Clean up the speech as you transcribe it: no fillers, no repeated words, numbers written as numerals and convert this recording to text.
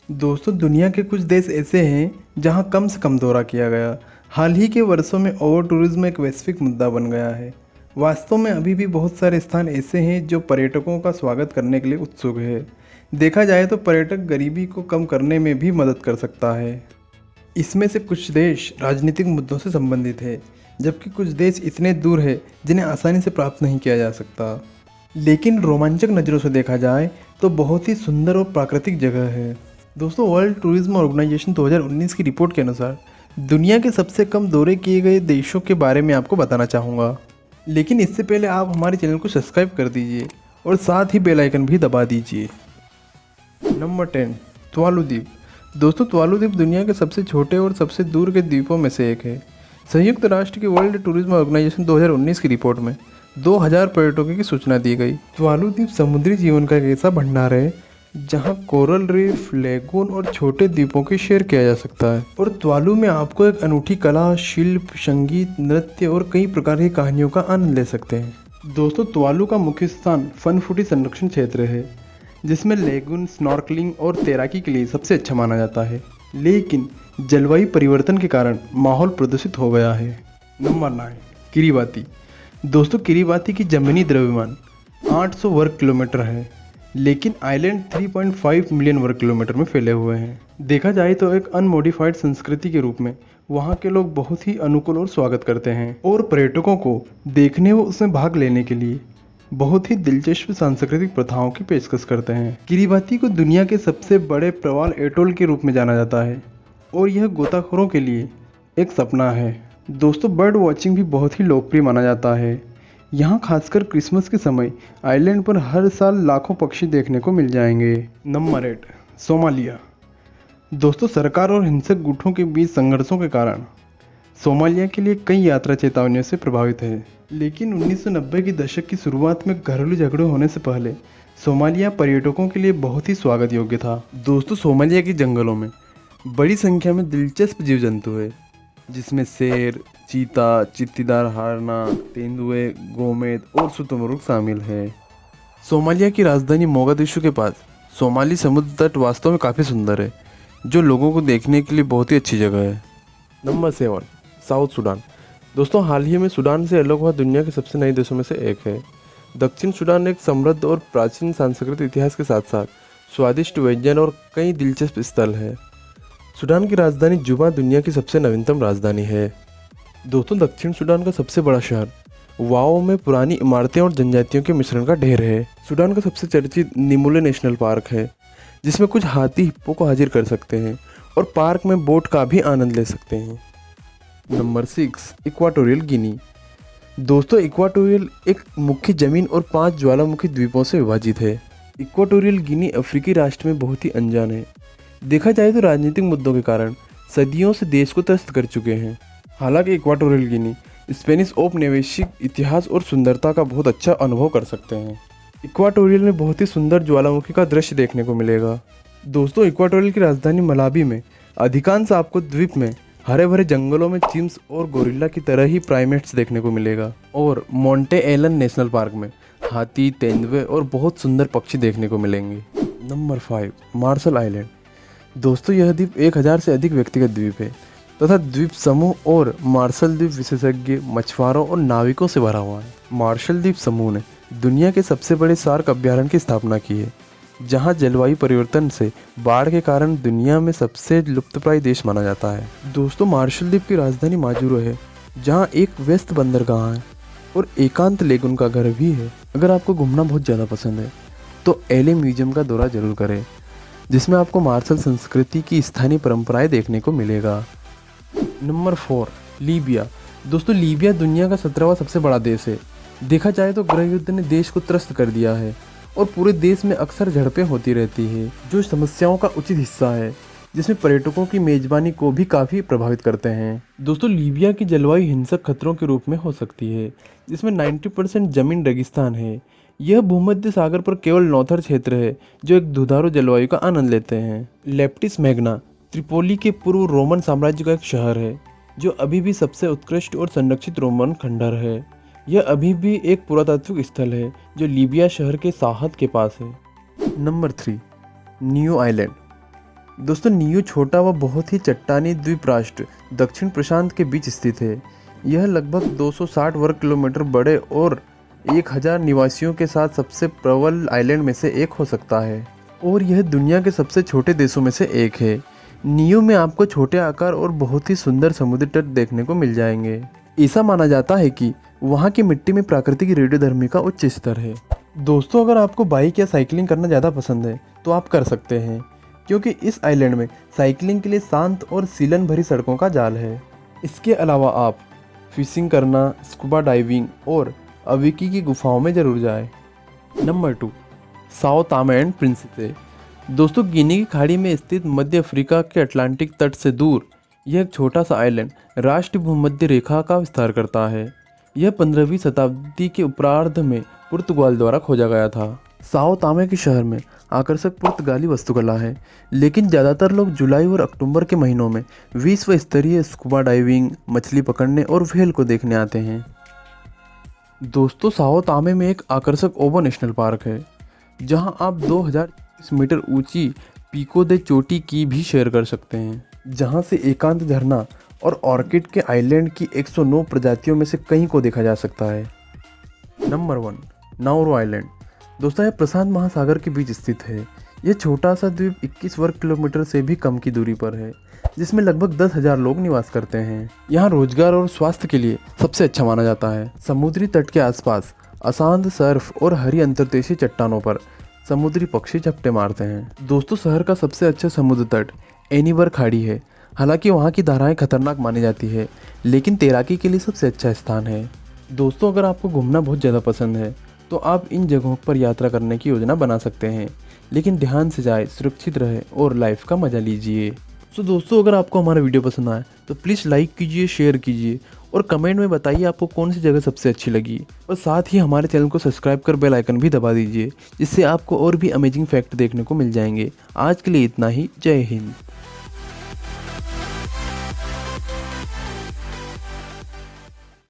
दोस्तों, दुनिया के कुछ देश ऐसे हैं जहां कम से कम दौरा किया गया। हाल ही के वर्षों में ओवर टूरिज्म एक वैश्विक मुद्दा बन गया है। वास्तव में अभी भी बहुत सारे स्थान ऐसे हैं जो पर्यटकों का स्वागत करने के लिए उत्सुक है। देखा जाए तो पर्यटक गरीबी को कम करने में भी मदद कर सकता है। इसमें से कुछ देश राजनीतिक मुद्दों से संबंधित है, जबकि कुछ देश इतने दूर है जिन्हें आसानी से प्राप्त नहीं किया जा सकता। लेकिन रोमांचक नज़रों से देखा जाए तो बहुत ही सुंदर और प्राकृतिक जगह है। दोस्तों, वर्ल्ड टूरिज्म ऑर्गेनाइजेशन 2019 की रिपोर्ट के अनुसार दुनिया के सबसे कम दौरे किए गए देशों के बारे में आपको बताना चाहूँगा। लेकिन इससे पहले आप हमारे चैनल को सब्सक्राइब कर दीजिए और साथ ही बेल आइकन भी दबा दीजिए। नंबर 10, तुवालू द्वीप। दोस्तों, तुवालू द्वीप दुनिया के सबसे छोटे और सबसे दूर के द्वीपों में से एक है। संयुक्त राष्ट्र की वर्ल्ड टूरिज्म ऑर्गेनाइजेशन 2019 की रिपोर्ट में 2000 पर्यटकों की सूचना दी गई। तुवालू द्वीप समुद्री जीवन का एक ऐसा भंडार है जहां कोरल रीफ, लेगून और छोटे द्वीपों की शेयर किया जा सकता है। और तुवालू में आपको एक अनूठी कला, शिल्प, संगीत, नृत्य और कई प्रकार की कहानियों का आनंद ले सकते हैं। दोस्तों, तुवालू का मुख्य स्थान फनफूटी संरक्षण क्षेत्र है, जिसमें लेगून, स्नॉर्कलिंग और तैराकी के लिए सबसे अच्छा माना जाता है। लेकिन जलवायु परिवर्तन के कारण माहौल प्रदूषित हो गया है। Number 9, Kiribati. दोस्तों, किरिबाती की जमीनी द्रव्यमान 800 वर्ग किलोमीटर है, लेकिन आइलैंड 3.5 मिलियन वर्ग किलोमीटर में फैले हुए हैं। देखा जाए तो एक अनमोडिफाइड संस्कृति के रूप में वहाँ के लोग बहुत ही अनुकूल और स्वागत करते हैं और पर्यटकों को देखने व उसमें भाग लेने के लिए बहुत ही दिलचस्प सांस्कृतिक प्रथाओं की पेशकश करते हैं। किरिबाती को दुनिया के सबसे बड़े प्रवाल एटोल के रूप में जाना जाता है और यह गोताखोरों के लिए एक सपना है। दोस्तों, बर्ड वॉचिंग भी बहुत ही लोकप्रिय माना जाता है। यहाँ खासकर क्रिसमस के समय आइलैंड पर हर साल लाखों पक्षी देखने को मिल जाएंगे। Number 8, Somalia. दोस्तों, सरकार और हिंसक गुटों के बीच संघर्षों के कारण सोमालिया के लिए कई यात्रा चेतावनियों से प्रभावित है। लेकिन 1990 के दशक की शुरुआत में घरेलू झगड़े होने से पहले सोमालिया पर्यटकों के लिए बहुत ही स्वागत योग्य था। दोस्तों, सोमालिया के जंगलों में बड़ी संख्या में दिलचस्प जीव जंतु है, जिसमें शेर, चीता, चित्तीदार हारना, तेंदुए, गोमेद और शुतुरमुर्ग शामिल है। सोमालिया की राजधानी मोगादिशु के पास सोमाली समुद्र तट वास्तव में काफ़ी सुंदर है, जो लोगों को देखने के लिए बहुत ही अच्छी जगह है। Number 7, south Sudan. दोस्तों, हाल ही में सूडान से अलग हुआ दुनिया के सबसे नए देशों में से एक है। दक्षिण सूडान एक समृद्ध और प्राचीन सांस्कृतिक इतिहास के साथ साथ स्वादिष्ट व्यंजन और कई दिलचस्प स्थल है। सूडान की राजधानी जुबा दुनिया की सबसे नवीनतम राजधानी है। दोस्तों, दक्षिण सूडान का सबसे बड़ा शहर वाओ में पुरानी इमारतें और जनजातियों के मिश्रण का ढेर है। सूडान का सबसे चर्चित निमुले नेशनल पार्क है, जिसमें कुछ हाथी हिप्पो को हाजिर कर सकते हैं और पार्क में बोट का भी आनंद ले सकते हैं। नंबर 6, इक्वाटोरियल गिनी। दोस्तों, इक्वाटोरियल एक मुख्य जमीन और 5 ज्वालामुखी द्वीपों से विभाजित है। इक्वाटोरियल गिनी अफ्रीकी राष्ट्र में बहुत ही अनजान है। देखा जाए तो राजनीतिक मुद्दों के कारण सदियों से देश को त्रस्त कर चुके हैं। हालांकि इक्वाटोरियल गिनी स्पेनिश औपनिवेशिक इतिहास और सुंदरता का बहुत अच्छा अनुभव कर सकते हैं। इक्वाटोरियल में बहुत ही सुंदर ज्वालामुखी का दृश्य देखने को मिलेगा। दोस्तों, इक्वाटोरियल की राजधानी मलाबी में अधिकांश आपको द्वीप में हरे भरे जंगलों में चिम्स और गोरिल्ला की तरह ही प्राइमेट्स देखने को मिलेगा। और मोंटे एलन नेशनल पार्क में हाथी, तेंदुए और बहुत सुंदर पक्षी देखने को मिलेंगे। Number 5, Marshall Island. दोस्तों, यह द्वीप 1000 से अधिक व्यक्तिगत द्वीप है तथा द्वीप समूह और मार्शल द्वीप विशेषज्ञ, मछुआरों और नाविकों से भरा हुआ है। मार्शल द्वीप समूह ने दुनिया के सबसे बड़े शार्क अभ्यारण्य की स्थापना की है, जहां जलवायु परिवर्तन से बाढ़ के कारण दुनिया में सबसे लुप्तप्राय देश माना जाता है। दोस्तों, मार्शल द्वीप की राजधानी माजुरो है, जहां एक व्यस्त बंदरगाह है और एकांत लेगून का घर भी है। अगर आपको घूमना बहुत ज़्यादा पसंद है तो एले म्यूजियम का दौरा जरूर करें, जिसमें आपको मार्शल संस्कृति की स्थानीय परंपराएं देखने को मिलेगा। Number 4, Libya. दोस्तों, लीबिया दुनिया का 17वां सबसे बड़ा देश है। देखा जाए तो गृह युद्ध ने देश को त्रस्त कर दिया है और पूरे देश में अक्सर झड़पें होती रहती है, जो समस्याओं का उचित हिस्सा है, जिसमें पर्यटकों की मेजबानी को भी काफ़ी प्रभावित करते हैं। दोस्तों, लीबिया की जलवायु हिंसक खतरों के रूप में हो सकती है, जिसमें 90% जमीन रेगिस्तान है। यह भूमध्य सागर पर केवल नौथर क्षेत्र है जो एक दुधारू जलवायु का आनंद लेते हैं। लेप्टिस मैग्ना त्रिपोली के पूर्व रोमन साम्राज्य का एक शहर है, जो अभी भी सबसे उत्कृष्ट और संरक्षित रोमन खंडहर है। यह अभी भी एक पुरातात्विक स्थल है जो लीबिया शहर के साहत के पास है। Number 3, new island. दोस्तों नियो छोटा व बहुत ही चट्टानी द्वीप राष्ट्र दक्षिण प्रशांत के बीच स्थित है। यह लगभग 260 वर्ग किलोमीटर बड़े और 1000 निवासियों के साथ सबसे प्रबल आइलैंड में से एक हो सकता है और यह दुनिया के सबसे छोटे देशों में से एक है। नियो में आपको छोटे आकार और बहुत ही सुंदर समुद्री तट देखने को मिल जाएंगे। ऐसा माना जाता है कि वहाँ की मिट्टी में प्राकृतिक रेडियोधर्मी का उच्च स्तर है। दोस्तों अगर आपको बाइक या साइकिलिंग करना ज़्यादा पसंद है तो आप कर सकते हैं, क्योंकि इस आइलैंड में साइकिलिंग के लिए शांत और सीलन भरी सड़कों का जाल है। इसके अलावा आप फिशिंग करना, स्कूबा डाइविंग और अविकी की गुफाओं में ज़रूर जाएं। Number 2, Sao Tame and Principe. दोस्तों गिनी की खाड़ी में स्थित मध्य अफ्रीका के अटलांटिक तट से दूर यह एक छोटा सा आइलैंड राष्ट्रीय भूमध्य रेखा का विस्तार करता है। यह 15वीं शताब्दी के उत्तरार्ध में पुर्तगाल द्वारा खोजा गया था। साओ तामे के शहर में आकर्षक पुर्तगाली वास्तुकला है, लेकिन ज़्यादातर लोग जुलाई और अक्टूबर के महीनों में विश्व स्तरीय स्कूबा डाइविंग, मछली पकड़ने और व्हेल को देखने आते हैं। दोस्तों साओ तामे में एक आकर्षक ओबो नेशनल पार्क है, जहां आप 2000 मीटर ऊंची पीको दे चोटी की भी शेयर कर सकते हैं, जहां से एकांत झरना और ऑर्किड के आइलैंड की 109 प्रजातियों में से कई को देखा जा सकता है। Number 1, Nauru island. दोस्तों यह प्रशांत महासागर के बीच स्थित है। यह छोटा सा द्वीप 21 वर्ग किलोमीटर से भी कम की दूरी पर है, जिसमें लगभग 10,000 लोग निवास करते हैं। यहाँ रोजगार और स्वास्थ्य के लिए सबसे अच्छा माना जाता है। समुद्री तट के आसपास अशांत सर्फ और हरी अंतर्देशीय चट्टानों पर समुद्री पक्षी झपटे मारते हैं। दोस्तों शहर का सबसे अच्छा समुद्र तट एनिवर खाड़ी है। हालांकि वहाँ की धाराएं खतरनाक मानी जाती है, लेकिन तैराकी के लिए सबसे अच्छा स्थान है। दोस्तों अगर आपको घूमना बहुत ज़्यादा पसंद है तो आप इन जगहों पर यात्रा करने की योजना बना सकते हैं, लेकिन ध्यान से जाए, सुरक्षित रहे और लाइफ का मज़ा लीजिए। तो दोस्तों अगर आपको हमारा वीडियो पसंद आए तो प्लीज़ लाइक कीजिए, शेयर कीजिए और कमेंट में बताइए आपको कौन सी जगह सबसे अच्छी लगी। और साथ ही हमारे चैनल को सब्सक्राइब कर बेल आइकन भी दबा दीजिए, जिससे आपको और भी अमेजिंग फैक्ट देखने को मिल जाएंगे। आज के लिए इतना ही। जय हिंद।